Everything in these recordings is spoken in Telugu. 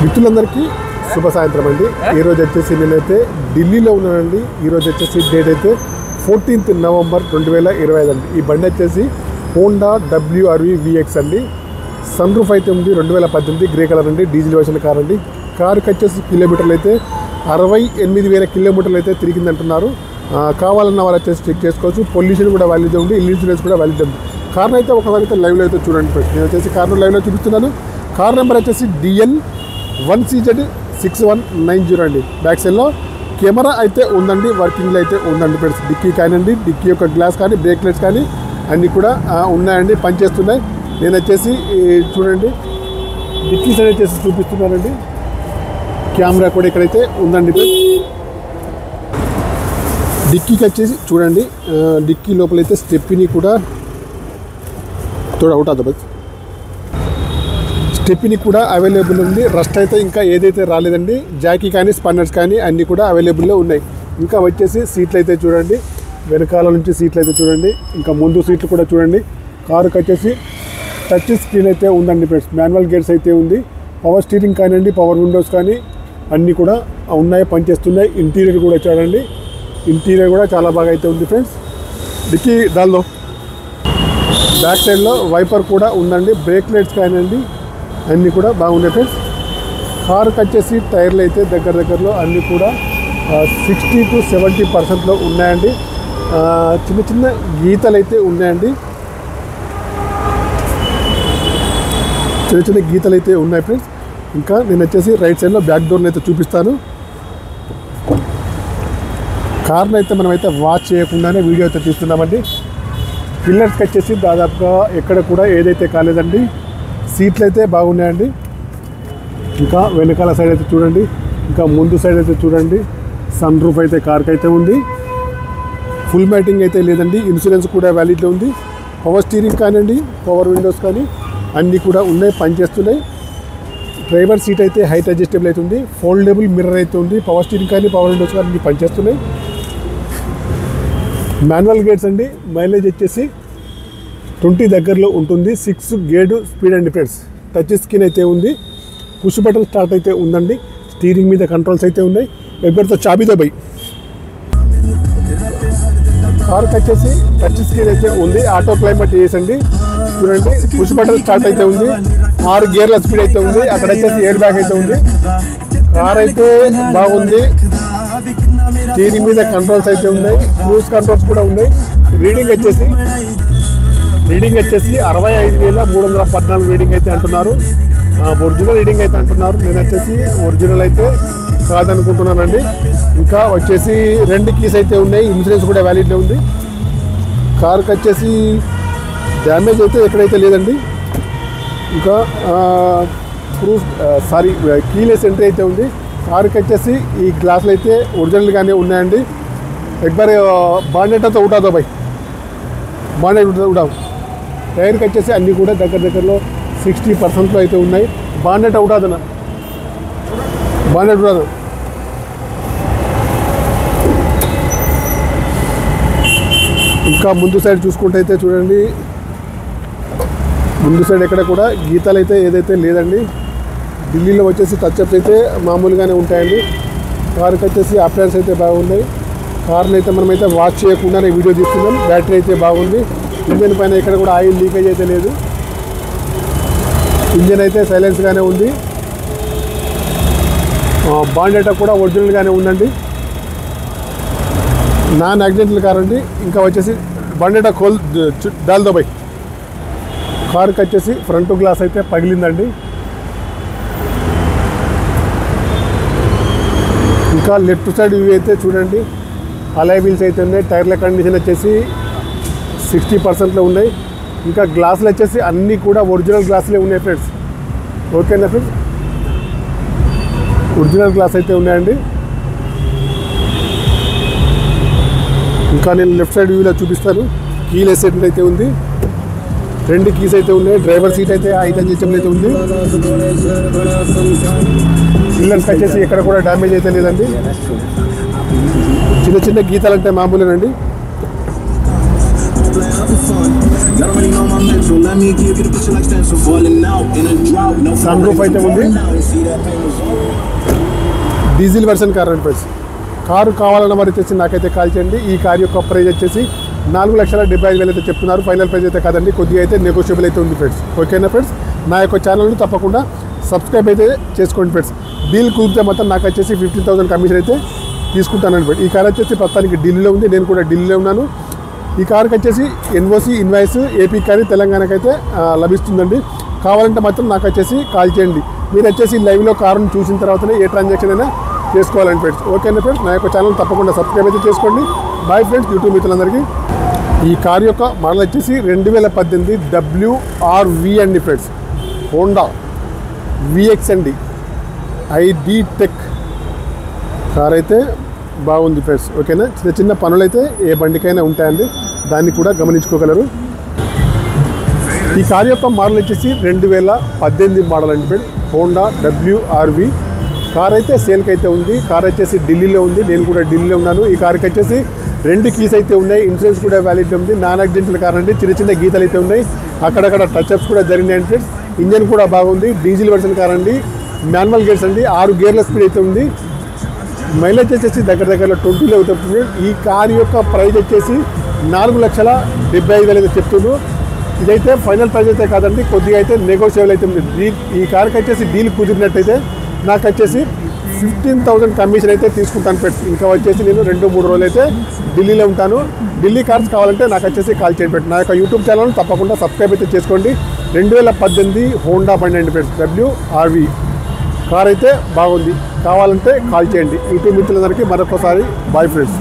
మిత్రులందరికీ శుభ సాయంత్రం అండి. ఈరోజు వచ్చేసి నేనైతే ఢిల్లీలో ఉన్నానండి. ఈరోజు వచ్చేసి డేట్ అయితే 14th November 2025 అండి. ఈ బండి వచ్చేసి హోండా WRV VX అండి. సన్ రూఫ్ అయితే ఉంది. 2018 గ్రే కలర్ అండి. డీజిల్ వర్షన్ కార్ అండి. కారుకి వచ్చేసి కిలోమీటర్లు అయితే 68,000 కిలోమీటర్లు అయితే తిరిగింది అంటున్నారు. కావాలన్న వాళ్ళు వచ్చేసి చెక్ చేసుకోవచ్చు. పొల్యూషన్ కూడా వ్యాలిడ్ ఉంది, ఇన్సూరెన్స్ కూడా వ్యాలిడ్ ఉంది. కార్ని అయితే ఒకసారి అయితే లైవ్లో అయితే చూడండి. నేను వచ్చేసి కార్ను లైవ్లో చూపిస్తున్నాను. కార్ నెంబర్ వచ్చేసి DL 1CZ6190 అండి. బ్యాక్ సైడ్లో కెమెరా అయితే ఉందండి, వర్కింగ్లో అయితే ఉందండి ఫ్రెండ్స్. డిక్కీ కానివ్వండి, డిక్కీ యొక్క గ్లాస్ కానీ, బ్రేక్ లైట్స్ కానీ అన్నీ కూడా ఉన్నాయండి, పనిచేస్తున్నాయి. నేను వచ్చేసి చూడండి డిక్కీ సైడ్ వచ్చేసి చూపిస్తున్నానండి. కెమెరా కూడా ఇక్కడైతే ఉందండి ఫ్రెండ్స్. డిక్కీకి వచ్చేసి చూడండి, డిక్కీ లోపలైతే స్టెప్ని కూడా అవుట్ అవుతుంది. స్టెప్ని కూడా అవైలబుల్ ఉంది. రస్ట్ అయితే ఇంకా ఏదైతే రాలేదండి. జాకీ కానీ, స్పన్నర్స్ కానీ అన్నీ కూడా అవైలబుల్లో ఉన్నాయి. ఇంకా వచ్చేసి సీట్లు అయితే చూడండి, వెనకాల నుంచి సీట్లు అయితే చూడండి, ఇంకా ముందు సీట్లు కూడా చూడండి. కారుకి వచ్చేసి టచ్ స్క్రీన్ అయితే ఉందండి ఫ్రెండ్స్. మాన్యువల్ గేర్స్ అయితే ఉంది. పవర్ స్టీరింగ్ కానివ్వండి, పవర్ విండోస్ కానీ అన్నీ కూడా ఉన్నాయి, పనిచేస్తున్నాయి. ఇంటీరియర్ కూడా చూడండి, ఇంటీరియర్ కూడా చాలా బాగా అయితే ఉంది ఫ్రెండ్స్. డిక్కీ దానిలో బ్యాక్ సైడ్లో వైపర్ కూడా ఉందండి. బ్రేక్ లైట్స్ కానివ్వండి అన్నీ కూడా బాగున్నాయి ఫ్రెండ్స్. కారుకి వచ్చేసి టైర్లు అయితే దగ్గరలో అన్నీ కూడా 60 to 70% ఉన్నాయండి. చిన్న చిన్న గీతలు అయితే ఉన్నాయండి, చిన్న గీతలు అయితే ఉన్నాయి ఫ్రెండ్స్. ఇంకా నేను వచ్చేసి రైట్ సైడ్లో బ్యాక్ డోర్ని అయితే చూపిస్తాను. కార్ని అయితే మనమైతే వాచ్ చేయకుండానే వీడియో అయితే తీస్తున్నామండి. పిల్లర్స్కి వచ్చేసి దాదాపుగా ఎక్కడ కూడా ఏదైతే కాలేదండి. సీట్లు అయితే బాగున్నాయండి. ఇంకా వెనకాల సైడ్ అయితే చూడండి, ఇంకా ముందు సైడ్ అయితే చూడండి. సన్ రూఫ్ అయితే కార్కి అయితే ఉంది. ఫుల్ మ్యాటింగ్ అయితే లేదండి. ఇన్సూరెన్స్ కూడా వ్యాలిడ్లో ఉంది. పవర్ స్టీరింగ్ కానివ్వండి, పవర్ విండోస్ కానీ అన్నీ కూడా ఉన్నాయి, పనిచేస్తున్నాయి. డ్రైవర్ సీట్ అయితే హైట్ అడ్జస్టబుల్ అయితే ఉంది. ఫోల్డబుల్ మిర్రర్ అయితే ఉంది. పవర్ స్టీరింగ్ కానీ, పవర్ విండోస్ కానీ అన్నీ పనిచేస్తున్నాయి. మాన్యువల్ గేట్స్ అండి. మైలేజ్ వచ్చేసి 20 దగ్గరలో ఉంటుంది. 6 gear speed and friends. Touch screen అయితే ఉంది. పుష్ బటన్ స్టార్ట్ అయితే ఉందండి. స్టీరింగ్ మీద కంట్రోల్స్ అయితే ఉన్నాయి. ఎవరితో చాబీతో బై. కార్కి వచ్చేసి టచ్ స్క్రీన్ అయితే ఉంది. ఆటో క్లైమేట్ చేసండి చూడండి. పుష్ బటన్ స్టార్ట్ అయితే ఉంది. 6 గేర్ల స్పీడ్ అయితే ఉంది. అక్కడ వచ్చేసి ఎయిర్ బ్యాగ్ అయితే ఉంది. కార్ అయితే బాగుంది. స్టీరింగ్ మీద కంట్రోల్స్ అయితే ఉన్నాయి. క్రూజ్ కంట్రోల్స్ కూడా ఉన్నాయి. రీడింగ్ వచ్చేసి 65,314 రీడింగ్ అయితే అంటున్నారు. ఒరిజినల్ రీడింగ్ అయితే అంటున్నారు. నేను వచ్చేసి ఒరిజినల్ అయితే కాదనుకుంటున్నానండి. ఇంకా వచ్చేసి 2 కీస్ అయితే ఉన్నాయి. ఇన్సూరెన్స్ కూడా వ్యాలిడ్లో ఉంది. కార్కి వచ్చేసి డ్యామేజ్ అయితే ఎక్కడైతే లేదండి. ఇంకా కీలెస్ ఎంట్రీ అయితే ఉంది. కార్కి వచ్చేసి ఈ గ్లాసులు అయితే ఒరిజినల్గానే ఉన్నాయండి. ఎక్బార్ బాండెట్ అయితే ఉటాదో బై, బాండెట్ ఉటావు. టైర్కి వచ్చేసి అన్నీ కూడా దగ్గరలో 60% అయితే ఉన్నాయి. బాండెట్ అవుతాదన్న, బాండెట్ ఉటాదు. ఇంకా ముందు సైడ్ చూసుకుంటే అయితే చూడండి, ముందు సైడ్ ఎక్కడ కూడా గీతాలు అయితే ఏదైతే లేదండి. ఢిల్లీలో వచ్చేసి టచ్అప్స్ అయితే మామూలుగానే ఉంటాయండి. కార్కి వచ్చేసి అప్లయన్స్ అయితే బాగున్నాయి. కార్ని అయితే మనమైతే వాష్ చేయకుండానే వీడియో తీస్తున్నాం. బ్యాటరీ అయితే బాగుంది. ఇంజన్ పైన ఎక్కడ కూడా ఆయిల్ లీకేజ్ అయితే లేదు. ఇంజన్ అయితే సైలెన్స్గానే ఉంది. బాండెట్ కూడా ఒరిజినల్గానే ఉందండి. నాన్ యాక్సిడెంటల్ కార్ అండి. ఇంకా వచ్చేసి బాండెట్ కోల్ డాల్దో బై. కార్కి వచ్చేసి ఫ్రంట్ గ్లాస్ అయితే పగిలిందండి. ఇంకా లెఫ్ట్ సైడ్ వ్యూ అయితే చూడండి, అలాయ్ వీల్స్ అయితే ఉన్నాయి. టైర్ల కండిషన్ వచ్చేసి 60% ఉన్నాయి. ఇంకా గ్లాసులు వచ్చేసి అన్నీ కూడా ఒరిజినల్ గ్లాసులే ఉన్నాయి ఫ్రెండ్స్. ఓకేనా ఫ్రెండ్స్, ఒరిజినల్ గ్లాస్ అయితే ఉన్నాయండి. ఇంకా నేను లెఫ్ట్ సైడ్ వ్యూలో చూపిస్తాను. కీలెస్ సెట్ అయితే ఉంది. 2 కీస్ అయితే ఉన్నాయి. డ్రైవర్ సీట్ అయితే హైట్ అడ్జస్టబుల్ అయితే ఉంది. పిల్లర్స్కి వచ్చేసి ఎక్కడ కూడా డ్యామేజ్ అయితే లేదండి. చిన్న గీతాలు అంటే మామూలేనండి. సన్ రూఫ్ అయితే ఉంది. డీజిల్ వెర్షన్ కార్ అండి ఫ్రెండ్స్. కారు కావాలన్న వారు వచ్చేసి నాకైతే కాల్ చేయండి. ఈ కార్ యొక్క ప్రైస్ వచ్చేసి 4,75,000 అయితే చెప్తున్నారు. ఫైనల్ ప్రైస్ అయితే కాదండి, కొద్దిగా అయితే నెగోషియబుల్ అయితే ఉంది ఫ్రెండ్స్. ఓకేనా ఫ్రెండ్స్, నా యొక్క ఛానల్ని తప్పకుండా సబ్స్క్రైబ్ అయితే చేసుకోండి ఫ్రెండ్స్. డీల్ కుదిరితే మాత్రం నాకు వచ్చేసి 15,000 కమిషన్ అయితే తీసుకుంటానండి ఫ్రెండ్స్. ఈ కార్ వచ్చేసి ప్రస్తుతానికి ఢిల్లీలో ఉంది, నేను కూడా ఢిల్లీలో ఉన్నాను. ఈ కార్కి వచ్చేసి ఎన్ఓసి ఇన్వాయిస్ ఏపీ కానీ తెలంగాణకైతే లభిస్తుందండి. కావాలంటే మాత్రం నాకు వచ్చేసి కాల్ చేయండి. మీరు వచ్చేసి లైవ్లో కారుని చూసిన తర్వాతనే ఏ ట్రాన్సాక్షన్ అయినా చేసుకోవాలండి ఫ్రెండ్స్. ఓకేనా ఫ్రెండ్స్, నా యొక్క ఛానల్ తప్పకుండా సబ్స్క్రైబ్ అయితే చేసుకోండి. బాయ్ ఫ్రెండ్స్, యూట్యూబ్ మిత్రులందరికీ. ఈ కార్ యొక్క మోడల్ వచ్చేసి 2018 WRV అండి ఫ్రెండ్స్. హోండా విఎక్స్ అండి, ID టెక్ కార్ అయితే బాగుంది ఫ్రెండ్స్. ఓకేనా, చిన్న చిన్న పనులు అయితే ఏ బండికైనా ఉంటాయండి, దాన్ని కూడా గమనించుకోగలరు. ఈ కార్ యొక్క మోడల్ వచ్చేసి 2018 మోడల్ అండి ఫ్రెండ్స్. హోండా WRV కార్ అయితే సేల్కి అయితే ఉంది. కార్ వచ్చేసి ఢిల్లీలో ఉంది, నేను కూడా ఢిల్లీలో ఉన్నాను. ఈ కార్కి వచ్చేసి 2 కీస్ అయితే ఉన్నాయి, ఇన్సూరెన్స్ కూడా వ్యాలిడ్ ఉంది. నాన్ యాక్సిడెంటల్ కార్ అండి, చిన్న చిన్న గీతలు అయితే ఉన్నాయి, అక్కడక్కడ టచ్అప్స్ కూడా జరిగినాయి అండి ఫ్రెండ్స్. ఇంజన్ కూడా బాగుంది, డీజిల్ వెర్షన్ కార్ అండి, మాన్యువల్ గేర్స్ అండి, 6 గేర్ల స్పీడ్ అయితే ఉంది. మైలేజ్ వచ్చేసి దగ్గరలో 20లో అవుతుంది. ఈ కార్ యొక్క ప్రైస్ వచ్చేసి 4,75,000 అయితే చెప్తున్నారు. ఇదైతే ఫైనల్ ప్రైస్ అయితే కాదండి, కొద్దిగా అయితే నెగోషియబుల్ అయితే ఉంది. ఈ కార్కి వచ్చేసి డీల్ కుదిరినట్టయితే నాకు వచ్చేసి 15,000 కమిషన్ అయితే తీసుకుంటాను ఫ్రెండ్స్. ఇంకా వచ్చేసి నేను 2-3 రోజులు అయితే ఢిల్లీలో ఉంటాను. ఢిల్లీ కార్స్ కావాలంటే నాకు వచ్చేసి కాల్ చేయండి ఫ్రెండ్స్. నా యొక్క యూట్యూబ్ ఛానల్ తప్పకుండా సబ్స్క్రైబ్ అయితే చేసుకోండి. 2018 హోండా బండి అండి ఫ్రెండ్స్, WRV కార్ అయితే బాగుంది. కావాలంటే కాల్ చేయండి. యూట్యూబ్ మిత్రులందరికీ మరొకసారి బాయ్ ఫ్రెండ్స్.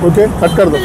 ఓకే, కట్ కడదాం.